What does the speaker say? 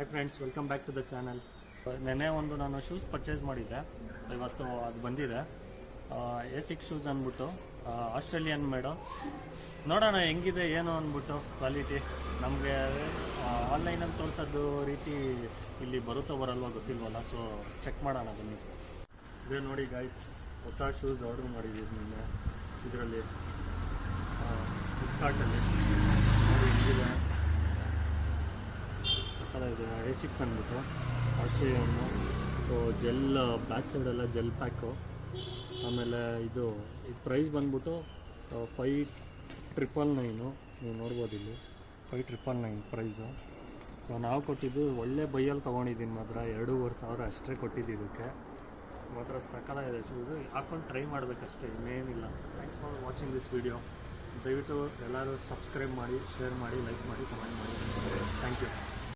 Hi friends, welcome back to the channel. ನೆನ್ನೆ ಒಂದು ನಾನು ಶೂಸ್ ಪರ್ಚೇಸ್ ಮಾಡಿದ್ದೆ, ಇವತ್ತು ಅದು ಬಂದಿದೆ. A6 ಶೂಸ್ ಅಂದ್ಬಿಟ್ಟು ಆಸ್ಟ್ರೇಲಿಯನ್ ಮೇಡು. ನೋಡೋಣ ಹೆಂಗಿದೆ ಏನು ಅಂದ್ಬಿಟ್ಟು ಕ್ವಾಲಿಟಿ. ನಮಗೆ ಆನ್ಲೈನಲ್ಲಿ ತೋರಿಸೋದು ರೀತಿ ಇಲ್ಲಿ ಬರುತ್ತೋ ಬರಲ್ವೋ ಗೊತ್ತಿಲ್ವಲ್ಲ, ಸೊ ಚೆಕ್ ಮಾಡೋಣ ಬನ್ನಿ. ಇದೇ ನೋಡಿ ಗಾಯ್ಸ್, ಹೊಸ ಶೂಸ್ ಆರ್ಡರ್ ಮಾಡಿದ್ದೀನಿ ನಿನ್ನೆ ಇದರಲ್ಲಿ ಫ್ಲಿಪ್ಕಾರ್ಟಲ್ಲಿ. ನೋಡಿ ಹೆಂಗಿದೆ, ಇದೆ. A6 ಅಂದ್ಬಿಟ್ಟು ಆಸ್ಟ್ರೇಲಿಯನ್ನು. ಸೊ ಜೆಲ್ ಬ್ಯಾಕ್ ಸೈಡೆಲ್ಲ ಜೆಲ್ ಪ್ಯಾಕು. ಆಮೇಲೆ ಇದು ಪ್ರೈಸ್ ಬಂದ್ಬಿಟ್ಟು 5,999. ನೀವು ನೋಡ್ಬೋದು ಇಲ್ಲಿ 5,999 ಪ್ರೈಸು. ಸೊ ನಾವು ಕೊಟ್ಟಿದ್ದು ಒಳ್ಳೆ ಬೈಯಲ್ಲಿ ತೊಗೊಂಡಿದ್ದೀನಿ, ಮಾತ್ರ 2,500 ಅಷ್ಟೇ ಕೊಟ್ಟಿದ್ದು. ಇದಕ್ಕೆ ಮಾತ್ರ ಸಕಲಾಗಿದೆ ಶೂಸು. ಹಾಕ್ಕೊಂಡು ಟ್ರೈ ಮಾಡಬೇಕಷ್ಟೇ, ಇನ್ನೇನಿಲ್ಲ. Thanks for watching this video. ದಯವಿಟ್ಟು ಎಲ್ಲರೂ ಸಬ್ಸ್ಕ್ರೈಬ್ ಮಾಡಿ, ಶೇರ್ ಮಾಡಿ, ಲೈಕ್ ಮಾಡಿ, ಕಮೆಂಟ್ ಮಾಡಿ. Thank you.